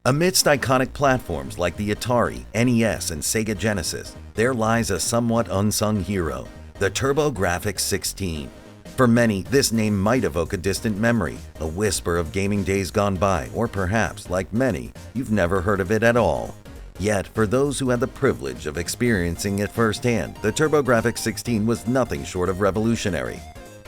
Amidst iconic platforms like the Atari, NES, and Sega Genesis, there lies a somewhat unsung hero, the Turbografx-16. For many, this name might evoke a distant memory, a whisper of gaming days gone by, or perhaps, like many, you've never heard of it at all. Yet, for those who had the privilege of experiencing it firsthand, the Turbografx-16 was nothing short of revolutionary.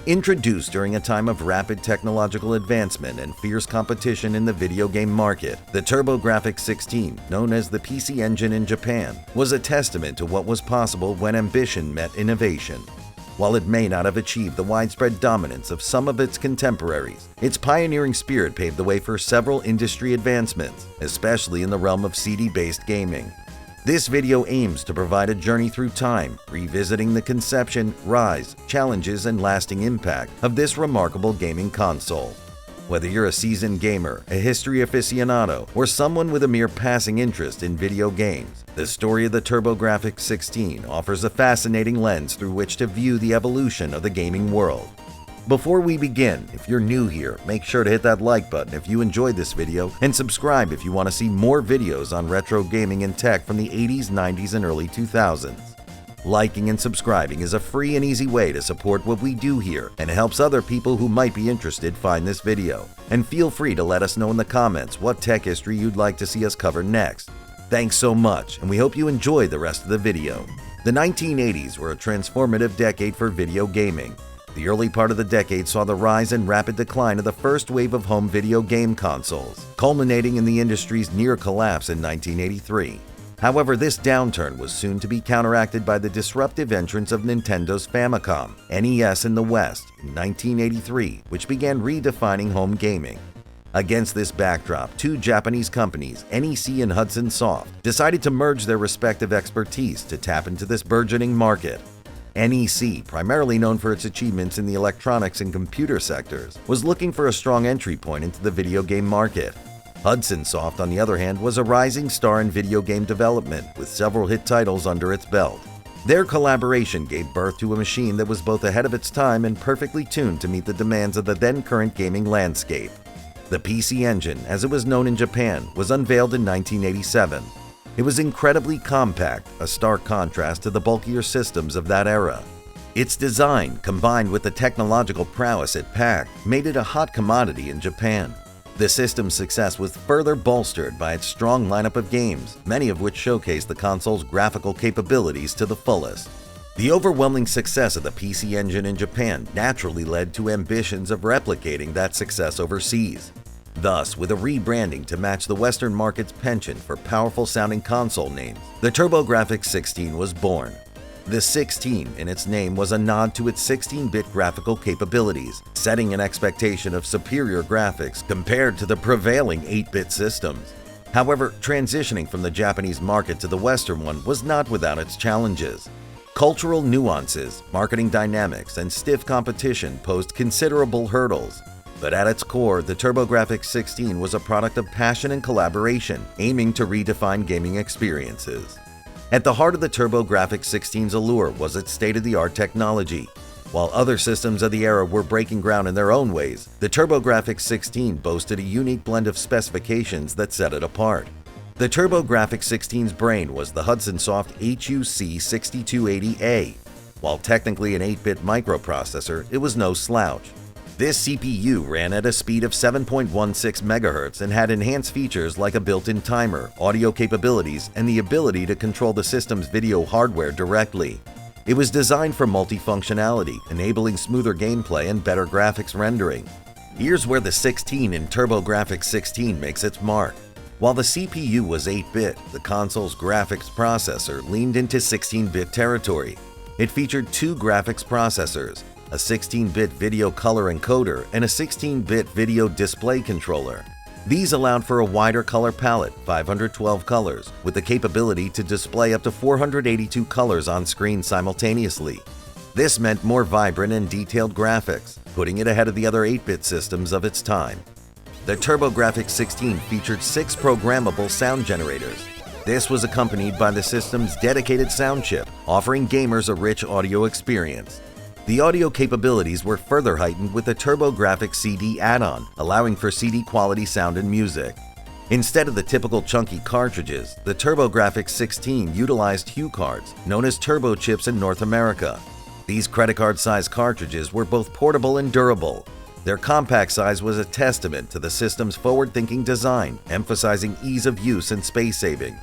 Introduced during a time of rapid technological advancement and fierce competition in the video game market, the Turbografx-16, known as the PC Engine in Japan, was a testament to what was possible when ambition met innovation. While it may not have achieved the widespread dominance of some of its contemporaries, its pioneering spirit paved the way for several industry advancements, especially in the realm of CD-based gaming. This video aims to provide a journey through time, revisiting the conception, rise, challenges, and lasting impact of this remarkable gaming console. Whether you're a seasoned gamer, a history aficionado, or someone with a mere passing interest in video games, the story of the Turbografx-16 offers a fascinating lens through which to view the evolution of the gaming world. Before we begin, if you're new here, make sure to hit that like button if you enjoyed this video and subscribe if you want to see more videos on retro gaming and tech from the 80s, 90s, and early 2000s. Liking and subscribing is a free and easy way to support what we do here and helps other people who might be interested find this video. And feel free to let us know in the comments what tech history you'd like to see us cover next. Thanks so much, and we hope you enjoy the rest of the video. The 1980s were a transformative decade for video gaming. The early part of the decade saw the rise and rapid decline of the first wave of home video game consoles, culminating in the industry's near collapse in 1983. However, this downturn was soon to be counteracted by the disruptive entrance of Nintendo's Famicom, NES in the West, in 1983, which began redefining home gaming. Against this backdrop, two Japanese companies, NEC and Hudson Soft, decided to merge their respective expertise to tap into this burgeoning market. NEC, primarily known for its achievements in the electronics and computer sectors, was looking for a strong entry point into the video game market. Hudson Soft, on the other hand, was a rising star in video game development, with several hit titles under its belt. Their collaboration gave birth to a machine that was both ahead of its time and perfectly tuned to meet the demands of the then-current gaming landscape. The PC Engine, as it was known in Japan, was unveiled in 1987. It was incredibly compact, a stark contrast to the bulkier systems of that era. Its design, combined with the technological prowess it packed, made it a hot commodity in Japan. The system's success was further bolstered by its strong lineup of games, many of which showcased the console's graphical capabilities to the fullest. The overwhelming success of the PC Engine in Japan naturally led to ambitions of replicating that success overseas. Thus, with a rebranding to match the Western market's penchant for powerful-sounding console names, the Turbografx-16 was born. The 16 in its name was a nod to its 16-bit graphical capabilities, setting an expectation of superior graphics compared to the prevailing 8-bit systems. However, transitioning from the Japanese market to the Western one was not without its challenges. Cultural nuances, marketing dynamics, and stiff competition posed considerable hurdles. But at its core, the Turbografx-16 was a product of passion and collaboration, aiming to redefine gaming experiences. At the heart of the Turbografx-16's allure was its state-of-the-art technology. While other systems of the era were breaking ground in their own ways, the Turbografx-16 boasted a unique blend of specifications that set it apart. The Turbografx-16's brain was the Hudson Soft HUC6280A. While technically an 8-bit microprocessor, it was no slouch. This CPU ran at a speed of 7.16 MHz and had enhanced features like a built-in timer, audio capabilities, and the ability to control the system's video hardware directly. It was designed for multifunctionality, enabling smoother gameplay and better graphics rendering. Here's where the 16 in Turbografx-16 makes its mark. While the CPU was 8-bit, the console's graphics processor leaned into 16-bit territory. It featured two graphics processors, a 16-bit video color encoder, and a 16-bit video display controller. These allowed for a wider color palette, 512 colors, with the capability to display up to 482 colors on screen simultaneously. This meant more vibrant and detailed graphics, putting it ahead of the other 8-bit systems of its time. The Turbografx-16 featured 6 programmable sound generators. This was accompanied by the system's dedicated sound chip, offering gamers a rich audio experience. The audio capabilities were further heightened with the Turbografx CD add-on, allowing for CD quality sound and music. Instead of the typical chunky cartridges, the Turbografx-16 utilized hue cards, known as turbo chips in North America. These credit card-sized cartridges were both portable and durable. Their compact size was a testament to the system's forward-thinking design, emphasizing ease of use and space saving.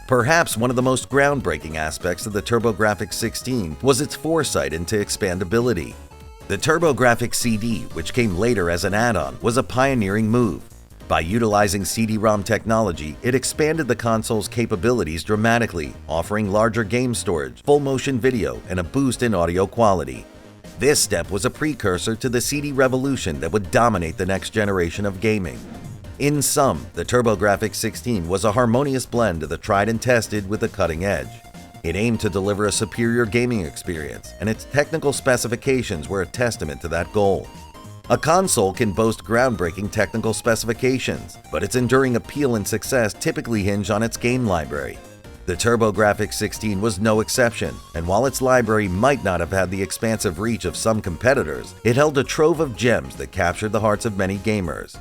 Perhaps one of the most groundbreaking aspects of the Turbografx-16 was its foresight into expandability. The Turbografx CD, which came later as an add-on, was a pioneering move. By utilizing CD-ROM technology, it expanded the console's capabilities dramatically, offering larger game storage, full-motion video, and a boost in audio quality. This step was a precursor to the CD revolution that would dominate the next generation of gaming. In sum, the Turbografx-16 was a harmonious blend of the tried and tested with the cutting edge. It aimed to deliver a superior gaming experience, and its technical specifications were a testament to that goal. A console can boast groundbreaking technical specifications, but its enduring appeal and success typically hinge on its game library. The Turbografx-16 was no exception, and while its library might not have had the expansive reach of some competitors, it held a trove of gems that captured the hearts of many gamers.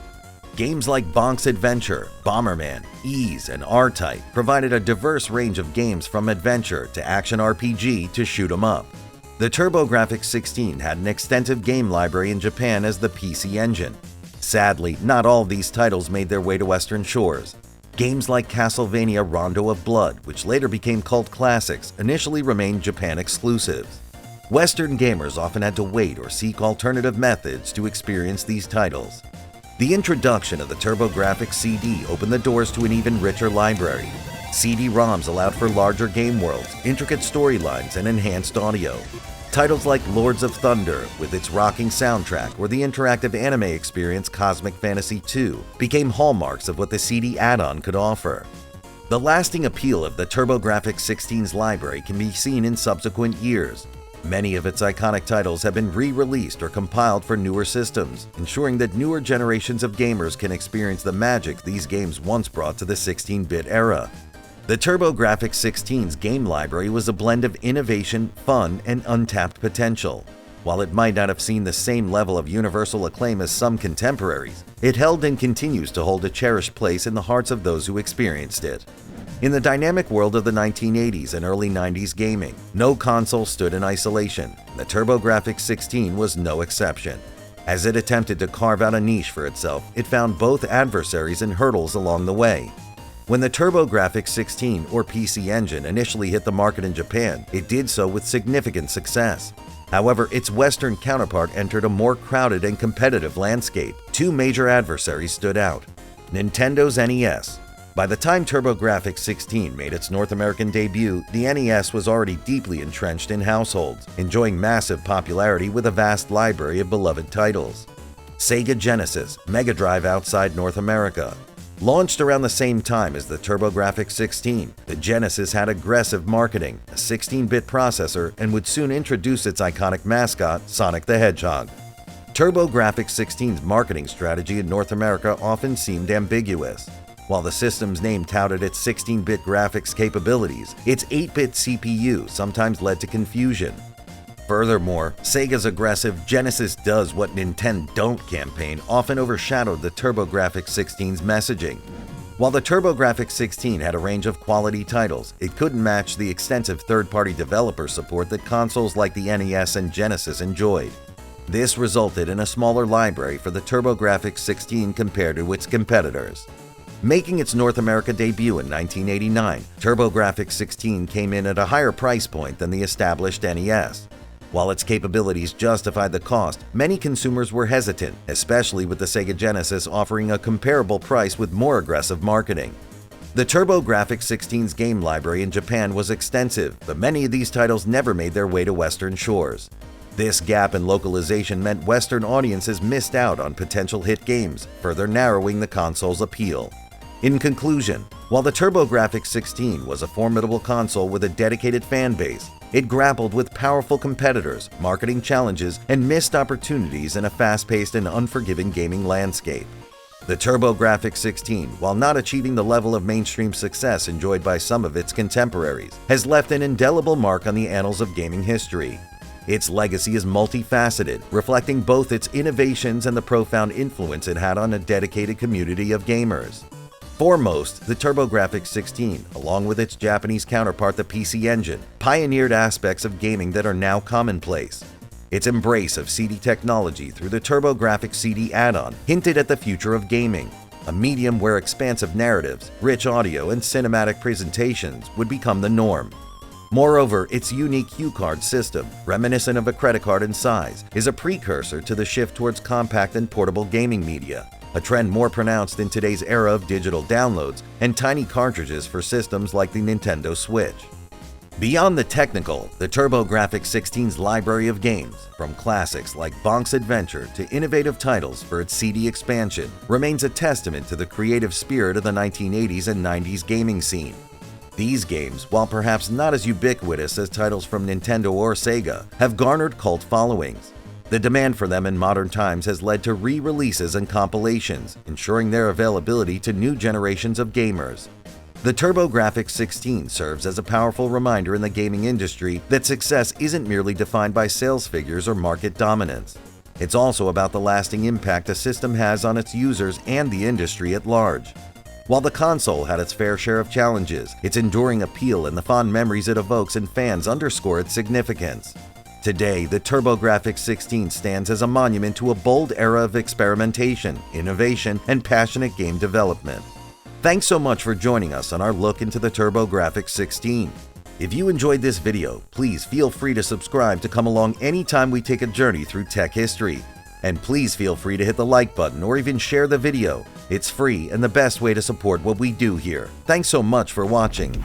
Games like Bonk's Adventure, Bomberman, Ease, and R-Type provided a diverse range of games from adventure to action RPG to shoot 'em up. The Turbografx-16 had an extensive game library in Japan as the PC Engine. Sadly, not all of these titles made their way to Western shores. Games like Castlevania Rondo of Blood, which later became cult classics, initially remained Japan exclusives. Western gamers often had to wait or seek alternative methods to experience these titles. The introduction of the Turbografx CD opened the doors to an even richer library. CD-ROMs allowed for larger game worlds, intricate storylines, and enhanced audio. Titles like Lords of Thunder, with its rocking soundtrack, or the interactive anime experience Cosmic Fantasy II, became hallmarks of what the CD add-on could offer. The lasting appeal of the Turbografx-16's library can be seen in subsequent years. Many of its iconic titles have been re-released or compiled for newer systems, ensuring that newer generations of gamers can experience the magic these games once brought to the 16-bit era. The Turbografx-16's game library was a blend of innovation, fun, and untapped potential. While it might not have seen the same level of universal acclaim as some contemporaries, it held and continues to hold a cherished place in the hearts of those who experienced it. In the dynamic world of the 1980s and early 90s gaming, no console stood in isolation. The Turbografx-16 was no exception. As it attempted to carve out a niche for itself, it found both adversaries and hurdles along the way. When the Turbografx-16 or PC Engine initially hit the market in Japan, it did so with significant success. However, its Western counterpart entered a more crowded and competitive landscape. Two major adversaries stood out: Nintendo's NES. By the time Turbografx-16 made its North American debut, the NES was already deeply entrenched in households, enjoying massive popularity with a vast library of beloved titles. Sega Genesis, Mega Drive outside North America. Launched around the same time as the Turbografx-16, the Genesis had aggressive marketing, a 16-bit processor, and would soon introduce its iconic mascot, Sonic the Hedgehog. Turbografx-16's marketing strategy in North America often seemed ambiguous. While the system's name touted its 16-bit graphics capabilities, its 8-bit CPU sometimes led to confusion. Furthermore, Sega's aggressive "Genesis does what Nintendo don't" campaign often overshadowed the Turbografx-16's messaging. While the Turbografx-16 had a range of quality titles, it couldn't match the extensive third-party developer support that consoles like the NES and Genesis enjoyed. This resulted in a smaller library for the Turbografx-16 compared to its competitors. Making its North America debut in 1989, Turbografx-16 came in at a higher price point than the established NES. While its capabilities justified the cost, many consumers were hesitant, especially with the Sega Genesis offering a comparable price with more aggressive marketing. The Turbografx-16's game library in Japan was extensive, but many of these titles never made their way to Western shores. This gap in localization meant Western audiences missed out on potential hit games, further narrowing the console's appeal. In conclusion, while the Turbografx-16 was a formidable console with a dedicated fan base, it grappled with powerful competitors, marketing challenges, and missed opportunities in a fast-paced and unforgiving gaming landscape. The Turbografx-16, while not achieving the level of mainstream success enjoyed by some of its contemporaries, has left an indelible mark on the annals of gaming history. Its legacy is multifaceted, reflecting both its innovations and the profound influence it had on a dedicated community of gamers. Foremost, the Turbografx-16, along with its Japanese counterpart the PC Engine, pioneered aspects of gaming that are now commonplace. Its embrace of CD technology through the Turbografx CD add-on hinted at the future of gaming, a medium where expansive narratives, rich audio, and cinematic presentations would become the norm. Moreover, its unique cue card system, reminiscent of a credit card in size, is a precursor to the shift towards compact and portable gaming media, a trend more pronounced in today's era of digital downloads and tiny cartridges for systems like the Nintendo Switch. Beyond the technical, the Turbografx-16's library of games, from classics like Bonk's Adventure to innovative titles for its CD expansion, remains a testament to the creative spirit of the 1980s and 90s gaming scene. These games, while perhaps not as ubiquitous as titles from Nintendo or Sega, have garnered cult followings. The demand for them in modern times has led to re-releases and compilations, ensuring their availability to new generations of gamers. The Turbografx-16 serves as a powerful reminder in the gaming industry that success isn't merely defined by sales figures or market dominance. It's also about the lasting impact a system has on its users and the industry at large. While the console had its fair share of challenges, its enduring appeal and the fond memories it evokes in fans underscore its significance. Today, the Turbografx-16 stands as a monument to a bold era of experimentation, innovation, and passionate game development. Thanks so much for joining us on our look into the Turbografx-16. If you enjoyed this video, please feel free to subscribe to come along anytime we take a journey through tech history. And please feel free to hit the like button or even share the video. It's free and the best way to support what we do here. Thanks so much for watching.